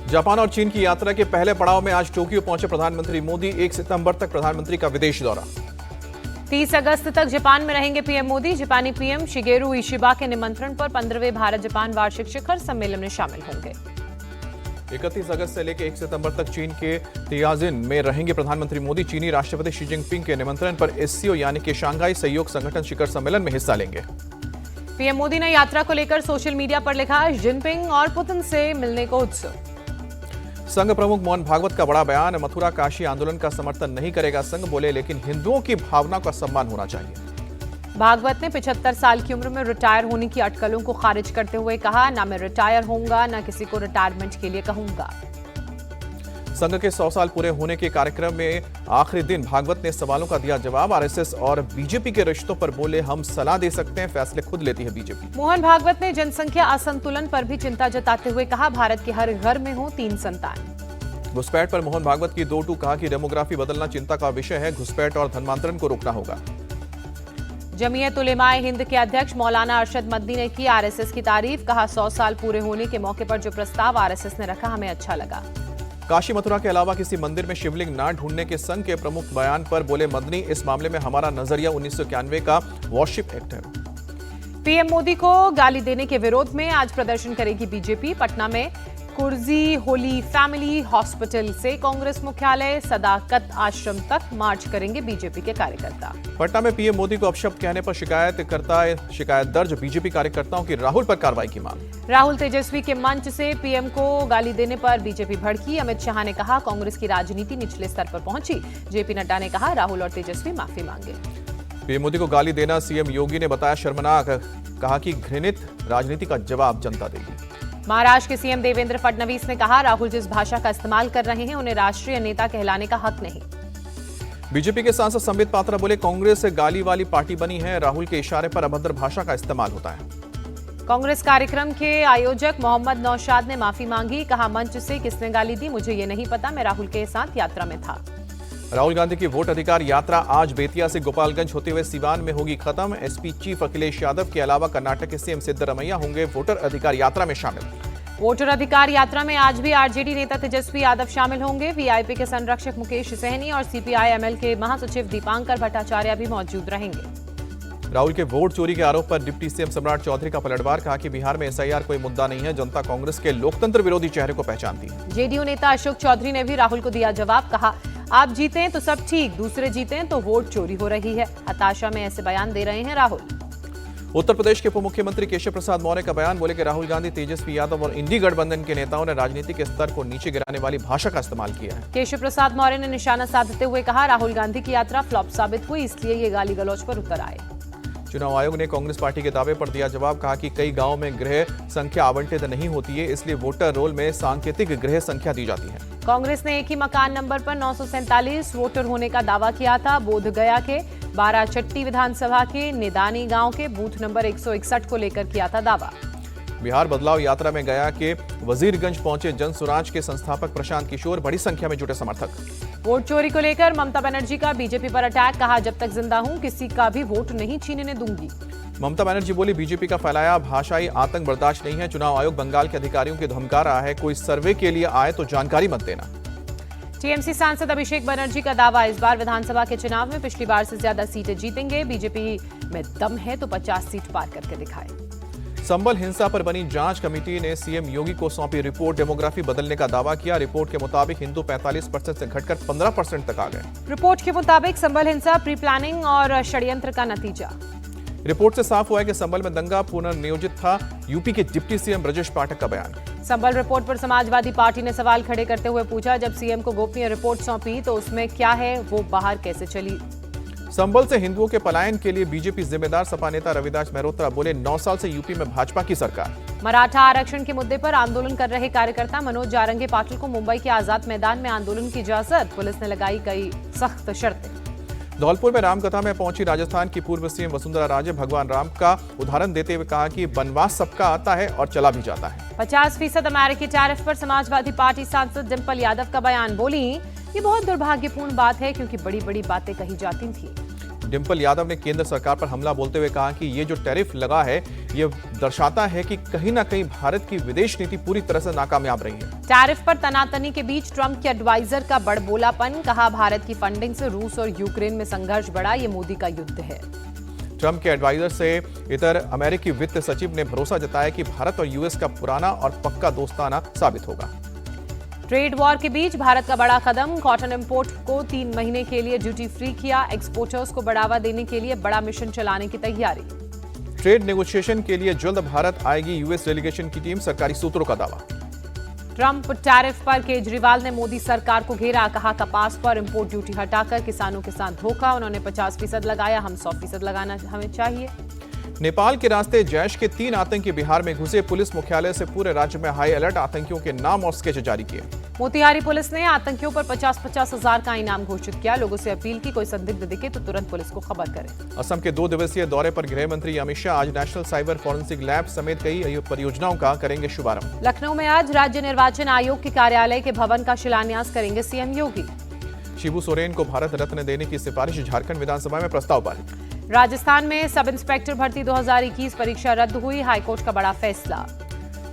Japan और चीन की यात्रा के पहले पड़ाव में आज टोक्यो पहुंचे प्रधानमंत्री मोदी। 1 सितंबर तक प्रधानमंत्री का विदेश दौरा। 30 अगस्त तक जापान में रहेंगे पीएम मोदी। जापानी पीएम शिगेरू इशिबा के निमंत्रण पर 15वें भारत जापान वार्षिक शिखर सम्मेलन में शामिल होंगे। 31 अगस्त से लेकर 1 सितंबर तक चीन के तियाजिन में रहेंगे प्रधानमंत्री मोदी। चीनी राष्ट्रपति शी जिनपिंग के निमंत्रण पर एससीओ यानी कि शंघाई सहयोग संगठन शिखर सम्मेलन में हिस्सा लेंगे। पीएम मोदी ने यात्रा को लेकर सोशल मीडिया पर लिखा, जिनपिंग और पुतिन से मिलने को उत्सुक। संघ प्रमुख मोहन भागवत का बड़ा बयान, मथुरा काशी आंदोलन का समर्थन नहीं करेगा संघ। बोले लेकिन हिंदुओं की भावना का सम्मान होना चाहिए। भागवत ने 75 साल की उम्र में रिटायर होने की अटकलों को खारिज करते हुए कहा, ना मैं रिटायर होऊंगा ना किसी को रिटायरमेंट के लिए कहूंगा। संघ के 100 साल पूरे होने के कार्यक्रम में आखिरी दिन भागवत ने सवालों का दिया जवाब। आरएसएस और बीजेपी के रिश्तों पर बोले, हम सलाह दे सकते हैं, फैसले खुद लेती है बीजेपी। मोहन भागवत ने जनसंख्या असंतुलन पर भी चिंता जताते हुए कहा, भारत के हर घर में हो 3 संतान। घुसपैठ पर मोहन भागवत की 2 कहा कि डेमोग्राफी बदलना चिंता का विषय है। घुसपैठ और धर्मांतरण को रोकना होगा। जमीयत उलेमाए हिंद के अध्यक्ष मौलाना अरशद मदनी ने की आरएसएस की तारीफ। कहा, 100 साल पूरे होने के मौके पर जो प्रस्ताव आरएसएस ने रखा हमें अच्छा लगा। काशी मथुरा के अलावा किसी मंदिर में शिवलिंग न ढूंढने के संघ के प्रमुख बयान पर बोले मदनी, इस मामले में हमारा नजरिया 1991 का वॉरशिप एक्ट है। पीएम मोदी को गाली देने के विरोध में आज प्रदर्शन करेगी बीजेपी। पटना में कुर्जी होली फैमिली हॉस्पिटल से कांग्रेस मुख्यालय सदाकत आश्रम तक मार्च करेंगे बीजेपी के कार्यकर्ता। पटना में पीएम मोदी को अपशब्द कहने पर शिकायत दर्ज। बीजेपी कार्यकर्ताओं की राहुल पर कार्रवाई की मांग। राहुल तेजस्वी के मंच से पीएम को गाली देने पर बीजेपी भड़की। अमित शाह ने कहा, कांग्रेस की राजनीति निचले स्तर पर पहुंची। जेपी नड्डा ने कहा, राहुल और तेजस्वी माफी मांगे। पीएम मोदी को गाली देना सीएम योगी ने बताया शर्मनाक। कहा कि घृणित राजनीति का जवाब जनता देगी। महाराष्ट्र के सीएम देवेंद्र फडणवीस ने कहा, राहुल जिस भाषा का इस्तेमाल कर रहे हैं उन्हें राष्ट्रीय नेता कहलाने का हक नहीं। बीजेपी के सांसद संबित पात्रा बोले, कांग्रेस गाली वाली पार्टी बनी है। राहुल के इशारे पर अभद्र भाषा का इस्तेमाल होता है। कांग्रेस कार्यक्रम के आयोजक मोहम्मद नौशाद ने माफी मांगी। कहा, मंच से किसने गाली दी मुझे ये नहीं पता, मैं राहुल के साथ यात्रा में था। राहुल गांधी की वोट अधिकार यात्रा आज बेतिया से गोपालगंज होते हुए सिवान में होगी खत्म। एसपी चीफ अखिलेश यादव के अलावा कर्नाटक के सीएम सिद्धरमैया होंगे वोटर अधिकार यात्रा में शामिल। वोटर अधिकार यात्रा में आज भी आरजेडी नेता तेजस्वी यादव शामिल होंगे। वीआईपी के संरक्षक मुकेश सहनी और सीपीआई-एमएल के महासचिव दीपांकर भट्टाचार्य भी मौजूद रहेंगे। राहुल के वोट चोरी के आरोप पर डिप्टी सीएम सम्राट चौधरी का पलटवार। कहा कि बिहार में एसआईआर कोई मुद्दा नहीं है, जनता कांग्रेस के लोकतंत्र विरोधी चेहरे को पहचानती है। जेडीयू नेता अशोक चौधरी ने भी राहुल को दिया जवाब। कहा, आप जीते तो सब ठीक, दूसरे जीते तो वोट चोरी हो रही है। हताशा में ऐसे बयान दे रहे हैं राहुल। उत्तर प्रदेश के उप मुख्यमंत्री केशव प्रसाद मौर्य का बयान। बोले कि राहुल गांधी, तेजस्वी यादव और इंडी गठबंधन के नेताओं ने राजनीति के स्तर को नीचे गिराने वाली भाषा का इस्तेमाल किया है। केशव प्रसाद मौर्य ने निशाना साधते हुए कहा, राहुल गांधी की यात्रा फ्लॉप साबित हुई, इसलिए ये गाली गलौज पर उतर आए। चुनाव आयोग ने कांग्रेस पार्टी के दावे पर दिया जवाब। कहा कि कई गांवों में गृह संख्या आवंटित नहीं होती है, इसलिए वोटर रोल में सांकेतिक गृह संख्या दी जाती है। कांग्रेस ने एक ही मकान नंबर पर 947 वोटर होने का दावा किया था। बोधगया के बाराचट्टी विधानसभा के निदानी गांव के बूथ नंबर 161 को लेकर किया था दावा। बिहार बदलाव यात्रा में गया के वजीरगंज पहुंचे जन स्वराज के संस्थापक प्रशांत किशोर। बड़ी संख्या में जुटे समर्थक। वोट चोरी को लेकर ममता बनर्जी का बीजेपी पर अटैक। कहा, जब तक जिंदा हूं किसी का भी वोट नहीं छीनने दूंगी। ममता बनर्जी बोली, बीजेपी का फैलाया भाषाई आतंक बर्दाश्त नहीं है। चुनाव आयोग बंगाल के अधिकारियों को धमका रहा है, कोई सर्वे के लिए आए तो जानकारी मत देना। टीएमसी सांसद अभिषेक बनर्जी का दावा, इस बार विधानसभा के चुनाव में पिछली बार से ज्यादा सीटें जीतेंगे। बीजेपी में दम है तो 50 सीट पार करके दिखाए। संबल हिंसा पर बनी जांच कमेटी ने सीएम योगी को सौंपी रिपोर्ट। डेमोग्राफी बदलने का दावा किया। रिपोर्ट के मुताबिक हिंदू 45% से घटकर 15% तक आ गए। रिपोर्ट के मुताबिक संबल हिंसा प्री प्लानिंग और षड्यंत्र का नतीजा। रिपोर्ट से साफ हुआ है कि संबल में दंगा पुनर्नियोजित था। यूपी के डिप्टी सीएम ब्रजेश पाठक का बयान। संबल रिपोर्ट पर समाजवादी पार्टी ने सवाल खड़े करते हुए पूछा, जब सीएम को गोपनीय रिपोर्ट सौंपी तो उसमें क्या है, वो बाहर कैसे चली। संबल से हिंदुओं के पलायन के लिए बीजेपी जिम्मेदार। सपा नेता रविदास मेहरोत्रा बोले, 9 साल से यूपी में भाजपा की सरकार। मराठा आरक्षण के मुद्दे पर आंदोलन कर रहे कार्यकर्ता मनोज जारंगे पाटिल को मुंबई के आजाद मैदान में आंदोलन की इजाजत। पुलिस ने लगाई कई सख्त शर्तें। धौलपुर में रामकथा में पहुंची राजस्थान की पूर्व सीएम वसुंधरा राजे। भगवान राम का उदाहरण देते हुए कहा कि वनवास सबका आता है और चला भी जाता है। 50% अमेरिकी टैरिफ पर समाजवादी पार्टी सांसद डिंपल यादव का बयान। बोली, ये बहुत दुर्भाग्यपूर्ण बात है क्योंकि बड़ी बड़ी बातें कही जाती थी। डिंपल यादव ने केंद्र सरकार पर हमला बोलते हुए कहा कि ये जो टैरिफ लगा है ये दर्शाता है कि कहीं ना कहीं भारत की विदेश नीति पूरी तरह से नाकामयाब रही है। टैरिफ पर तनातनी के बीच ट्रंप के एडवाइजर का बड़बोलापन, कहा भारत की फंडिंग से रूस और यूक्रेन में संघर्ष बढ़ा, ये मोदी का युद्ध है। ट्रंप के एडवाइजर से इतर अमेरिकी वित्त सचिव ने भरोसा जताया कि भारत और यूएस का पुराना और पक्का दोस्ताना साबित होगा। ट्रेड वॉर के बीच भारत का बड़ा कदम, कॉटन इंपोर्ट को 3 महीने के लिए ड्यूटी फ्री किया, एक्सपोर्टर्स को बढ़ावा देने के लिए बड़ा मिशन चलाने की तैयारी। ट्रेड नेगोशिएशन के लिए जल्द भारत आएगी यूएस डेलीगेशन की टीम, सरकारी सूत्रों का दावा। ट्रंप टैरिफ पर केजरीवाल ने मोदी सरकार को घेरा, कहा कपास पर इंपोर्ट ड्यूटी हटाकर किसानों के साथ धोखा, उन्होंने 50% लगाया, हम 100% लगाना हमें चाहिए। नेपाल के रास्ते जैश के 3 आतंकी बिहार में घुसे, पुलिस मुख्यालय से पूरे राज्य में हाई अलर्ट, आतंकियों के नाम और स्केच जारी किए। मोतिहारी पुलिस ने आतंकियों पर 50-50 हजार का इनाम घोषित किया, लोगों से अपील की कोई संदिग्ध दिखे तो तुरंत पुलिस को खबर करें। असम के 2 दिवसीय दौरे पर गृह मंत्री अमित शाह आज नेशनल साइबर फॉरेंसिक लैब समेत कई परियोजनाओं का करेंगे शुभारंभ। लखनऊ में आज राज्य निर्वाचन आयोग के कार्यालय के भवन का शिलान्यास करेंगे सीएम योगी। शिबू सोरेन को भारत रत्न देने की सिफारिश, झारखंड विधानसभा में प्रस्ताव पारित। राजस्थान में सब इंस्पेक्टर भर्ती 2021 परीक्षा रद्द हुई, हाईकोर्ट का बड़ा फैसला।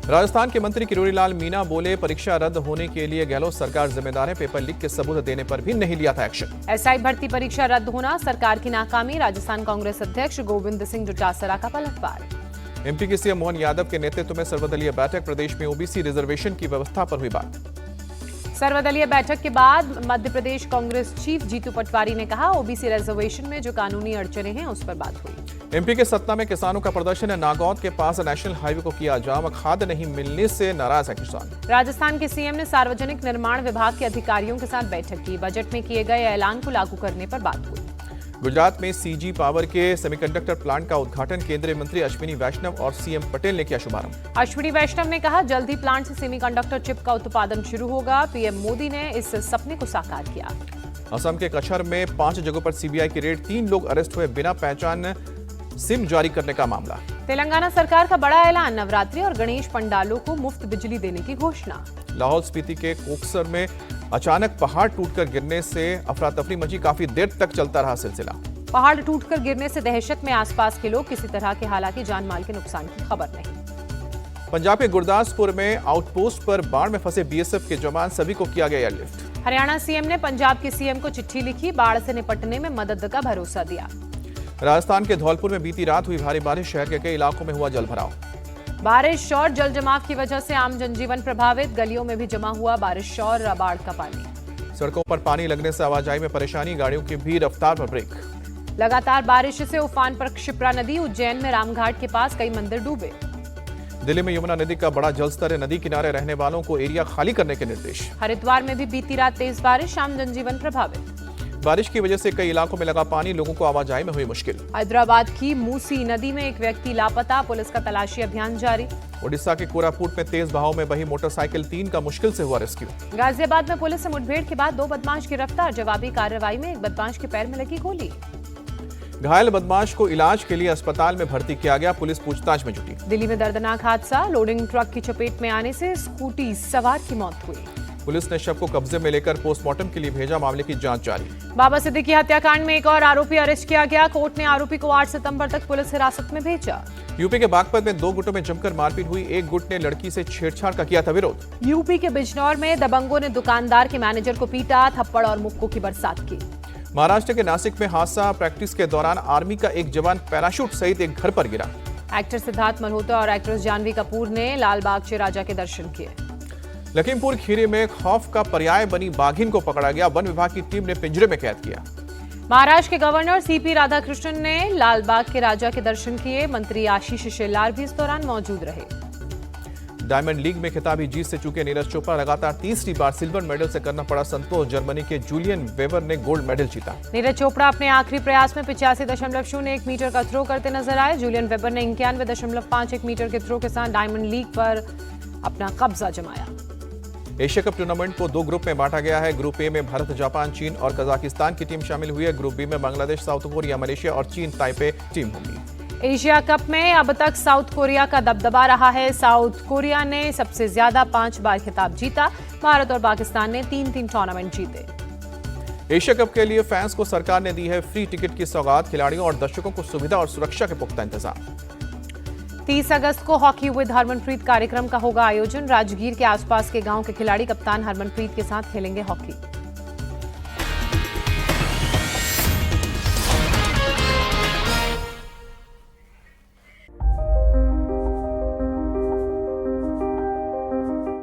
राजस्थान के मंत्री किरोड़ीलाल मीणा बोले परीक्षा रद्द होने के लिए गहलोत सरकार जिम्मेदार है, पेपर लीक के सबूत देने पर भी नहीं लिया था एक्शन। एसआई भर्ती परीक्षा रद्द होना सरकार की नाकामी, राजस्थान कांग्रेस अध्यक्ष गोविंद सिंह डोटासरा का पलटवार। एमपी के सीएम मोहन यादव के नेतृत्व में सर्वदलीय बैठक, प्रदेश में ओबीसी रिजर्वेशन की व्यवस्था पर हुई बात। सर्वदलीय बैठक के बाद मध्य प्रदेश कांग्रेस चीफ जीतू पटवारी ने कहा ओबीसी रिजर्वेशन में जो कानूनी अड़चने हैं उस पर बात हुई। एमपी के सतना में किसानों का प्रदर्शन है, नागौद के पास नेशनल हाईवे को किया जाम, खाद नहीं मिलने से नाराज है किसान। राजस्थान के सीएम ने सार्वजनिक निर्माण विभाग के अधिकारियों के साथ बैठक की, बजट में किए गए ऐलान को लागू करने पर बात हुई। गुजरात में सीजी पावर के सेमीकंडक्टर प्लांट का उद्घाटन, केंद्रीय मंत्री अश्विनी वैष्णव और सीएम पटेल ने किया शुभारंभ। अश्विनी वैष्णव ने कहा जल्द ही प्लांट से सेमीकंडक्टर चिप का उत्पादन शुरू होगा, पीएम मोदी ने इस सपने को साकार किया। असम के कछर में 5 जगहों पर सीबीआई की रेड, 3 लोग अरेस्ट हुए, बिना पहचान सिम जारी करने का मामला। तेलंगाना सरकार का बड़ा ऐलान, नवरात्रि और गणेश पंडालों को मुफ्त बिजली देने की घोषणा। लाहौल स्पीति के कोकसर में अचानक पहाड़ टूटकर गिरने से अफरा तफरी मची, काफी देर तक चलता रहा सिलसिला। पहाड़ टूटकर गिरने से दहशत में आसपास के लोग, किसी तरह के हालांकि जान माल के नुकसान की खबर नहीं। पंजाब के गुरदासपुर में आउटपोस्ट पर बाढ़ में फंसे बीएसएफ के जवान, सभी को किया गया एयरलिफ्ट। हरियाणा सीएम ने पंजाब के सीएम को चिट्ठी लिखी, बाढ़ से निपटने में मदद का भरोसा दिया। राजस्थान के धौलपुर में बीती रात हुई भारी बारिश, शहर के कई इलाकों में हुआ जलभराव। बारिश और जल जमाव की वजह से आम जनजीवन प्रभावित, गलियों में भी जमा हुआ बारिश और बाढ़ का पानी। सड़कों पर पानी लगने से आवाजाही में परेशानी, गाड़ियों की भी रफ्तार पर ब्रेक। लगातार बारिश से उफान पर क्षिप्रा नदी, उज्जैन में रामघाट के पास कई मंदिर डूबे। दिल्ली में यमुना नदी का बड़ा जलस्तर है, नदी किनारे रहने वालों को एरिया खाली करने के निर्देश। हरिद्वार में भी बीती रात तेज बारिश, आम जनजीवन प्रभावित। बारिश की वजह से कई इलाकों में लगा पानी, लोगों को आवाजाही में हुई मुश्किल। हैदराबाद की मूसी नदी में एक व्यक्ति लापता, पुलिस का तलाशी अभियान जारी। ओडिशा के कोरापुट में तेज बहाव में बही मोटरसाइकिल, 3 का मुश्किल से हुआ रेस्क्यू। गाजियाबाद में पुलिस से मुठभेड़ के बाद 2 बदमाश गिरफ्तार, जवाबी कार्रवाई में एक बदमाश के पैर में लगी गोली। घायल बदमाश को इलाज के लिए अस्पताल में भर्ती किया गया, पुलिस पूछताछ में जुटी। दिल्ली में दर्दनाक हादसा, लोडिंग ट्रक की चपेट में आने से स्कूटी सवार की मौत हुई। पुलिस ने शव को कब्जे में लेकर पोस्टमार्टम के लिए भेजा, मामले की जांच जारी। बाबा सिद्दीकी हत्याकांड में एक और आरोपी अरेस्ट किया गया, कोर्ट ने आरोपी को 8 सितंबर तक पुलिस हिरासत में भेजा। यूपी के बागपत में 2 गुटों में जमकर मारपीट हुई, एक गुट ने लड़की से छेड़छाड़ का किया था विरोध। यूपी के बिजनौर में दबंगों ने दुकानदार के मैनेजर को पीटा, थप्पड़ और मुक्कों की बरसात की। महाराष्ट्र के नासिक में हादसा, प्रैक्टिस के दौरान आर्मी का एक जवान पैराशूट सहित एक घर पर गिरा। एक्टर सिद्धार्थ मल्होत्रा और एक्ट्रेस जानवी कपूर ने लालबाग चे राजा के दर्शन किए। लखीमपुर खीरी में खौफ का पर्याय बनी बाघिन को पकड़ा गया, वन विभाग की टीम ने पिंजरे में कैद किया। महाराष्ट्र के गवर्नर सीपी राधाकृष्णन ने लालबाग के राजा के दर्शन किए, मंत्री आशीष शेलार भी इस दौरान मौजूद रहे। डायमंड लीग में खिताबी जीत से चुके नीरज चोपड़ा लगातार तीसरी बार सिल्वर मेडल से करना पड़ा संतोष, जर्मनी के जूलियन वेबर ने गोल्ड मेडल जीता। नीरज चोपड़ा अपने आखिरी प्रयास में 85.01 मीटर का थ्रो करते नजर आए, जूलियन वेबर ने 91.51 मीटर के थ्रो के साथ डायमंड लीग पर अपना कब्जा जमाया। एशिया कप टूर्नामेंट को 2 ग्रुप में बांटा गया है। ग्रुप ए में भारत, जापान, चीन और कजाकिस्तान की टीम शामिल हुई है। ग्रुप बी में बांग्लादेश, साउथ कोरिया, मलेशिया और चीन ताइपे टीम होंगी। एशिया कप में अब तक साउथ कोरिया का दबदबा रहा है, साउथ कोरिया ने सबसे ज्यादा 5 बार खिताब जीता, भारत और पाकिस्तान ने 3-3 टूर्नामेंट जीते। एशिया कप के लिए फैंस को सरकार ने दी है फ्री टिकट की सौगात। खिलाड़ियों और दर्शकों को सुविधा और सुरक्षा के पुख्ता इंतजाम। 30 अगस्त को हॉकी विद हरमनप्रीत कार्यक्रम का होगा आयोजन। राजगीर के आसपास के गांव के खिलाड़ी कप्तान हरमनप्रीत के साथ खेलेंगे हॉकी।